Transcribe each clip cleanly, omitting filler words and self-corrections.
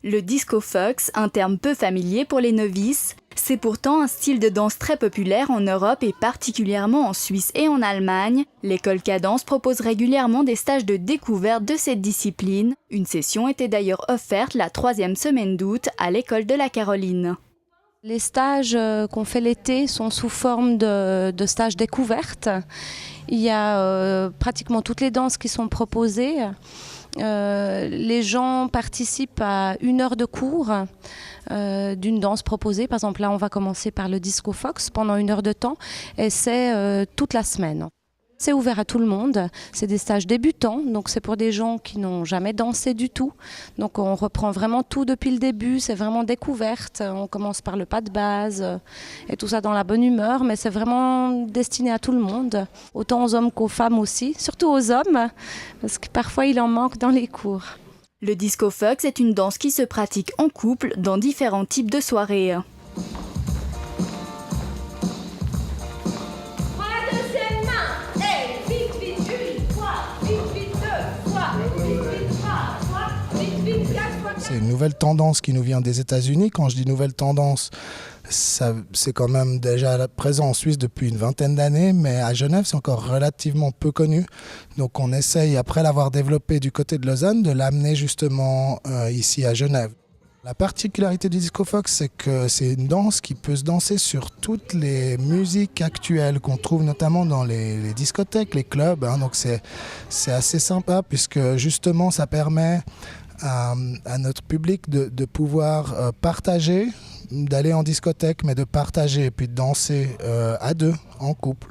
Le disco fox, un terme peu familier pour les novices, c'est pourtant un style de danse très populaire en Europe et particulièrement en Suisse et en Allemagne. L'école Cadence propose régulièrement des stages de découverte de cette discipline. Une session était d'ailleurs offerte la 3e semaine d'août à l'école de la Caroline. Les stages qu'on fait l'été sont sous forme de stages découvertes. Il y a pratiquement toutes les danses qui sont proposées. Les gens participent à 1 heure de cours d'une danse proposée. Par exemple, là, on va commencer par le disco fox pendant 1 heure de temps et c'est toute la semaine. C'est ouvert à tout le monde, c'est des stages débutants, donc c'est pour des gens qui n'ont jamais dansé du tout. Donc on reprend vraiment tout depuis le début, c'est vraiment découverte. On commence par le pas de base et tout ça dans la bonne humeur, mais c'est vraiment destiné à tout le monde, autant aux hommes qu'aux femmes aussi, surtout aux hommes, parce que parfois il en manque dans les cours. Le disco fox est une danse qui se pratique en couple dans différents types de soirées. C'est une nouvelle tendance qui nous vient des États-Unis. Quand je dis nouvelle tendance, c'est quand même déjà présent en Suisse depuis une 20aine d'années, mais à Genève, c'est encore relativement peu connu. Donc on essaye, après l'avoir développé du côté de Lausanne, de l'amener justement ici à Genève. La particularité du disco fox, c'est que c'est une danse qui peut se danser sur toutes les musiques actuelles qu'on trouve notamment dans les discothèques, les clubs. Donc c'est assez sympa puisque justement ça permet à notre public de pouvoir partager, d'aller en discothèque, mais de partager et puis de danser à 2, en couple.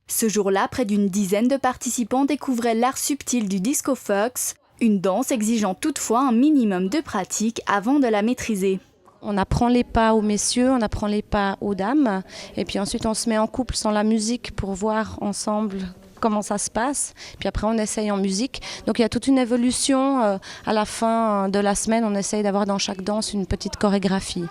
Ce jour-là, près d'une dizaine de participants découvraient l'art subtil du disco fox, une danse exigeant toutefois un minimum de pratique avant de la maîtriser. On apprend les pas aux messieurs, on apprend les pas aux dames, et puis ensuite on se met en couple sans la musique pour voir ensemble comment ça se passe. Puis après on essaye en musique. Donc il y a toute une évolution. À la fin de la semaine, on essaye d'avoir dans chaque danse une petite chorégraphie.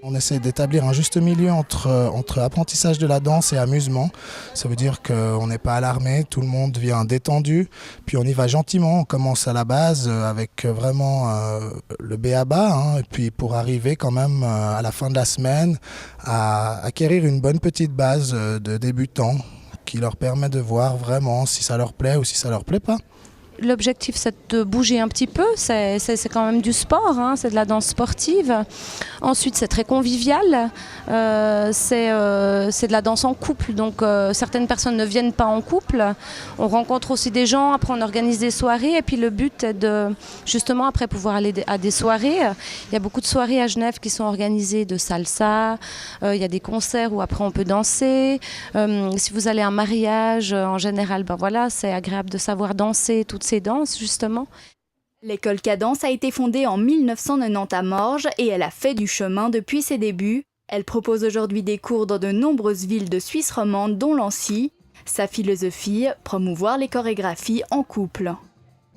On essaie d'établir un juste milieu entre apprentissage de la danse et amusement. Ça veut dire qu'on n'est pas alarmé, tout le monde vient détendu, puis on y va gentiment. On commence à la base avec vraiment le b.a.-ba, et puis pour arriver quand même à la fin de la semaine à acquérir une bonne petite base de débutants qui leur permet de voir vraiment si ça leur plaît ou si ça leur plaît pas. L'objectif, c'est de bouger un petit peu, c'est quand même du sport, c'est de la danse sportive. Ensuite, c'est très convivial, c'est de la danse en couple, donc certaines personnes ne viennent pas en couple. On rencontre aussi des gens, après on organise des soirées, et puis le but est de, justement, après pouvoir aller à des soirées. Il y a beaucoup de soirées à Genève qui sont organisées de salsa, il y a des concerts où après on peut danser. Si vous allez à un mariage, en général, voilà, c'est agréable de savoir danser toutes ces danses, justement. L'école Cadence a été fondée en 1990 à Morges et elle a fait du chemin depuis ses débuts. Elle propose aujourd'hui des cours dans de nombreuses villes de Suisse romande, dont Lancy. Sa philosophie, promouvoir les chorégraphies en couple.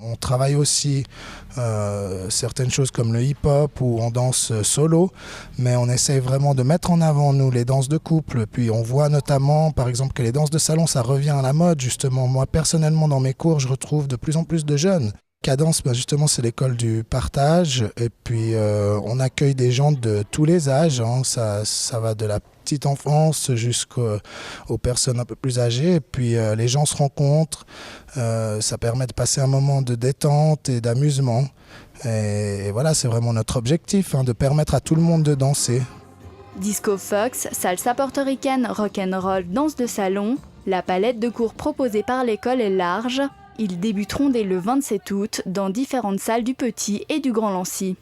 On travaille aussi certaines choses comme le hip-hop où on danse solo, mais on essaye vraiment de mettre en avant, nous, les danses de couple. Puis on voit notamment, par exemple, que les danses de salon, ça revient à la mode, justement. Moi, personnellement, dans mes cours, je retrouve de plus en plus de jeunes. Cadence, justement, c'est l'école du partage. Et puis, on accueille des gens de tous les âges. Ça va de la petite enfance jusqu'aux personnes un peu plus âgées. Et puis, les gens se rencontrent. Ça permet de passer un moment de détente et d'amusement. Et voilà, c'est vraiment notre objectif, de permettre à tout le monde de danser. Disco fox, salsa portoricaine, rock'n'roll, danse de salon. La palette de cours proposée par l'école est large. Ils débuteront dès le 27 août dans différentes salles du Petit et du Grand Lancy.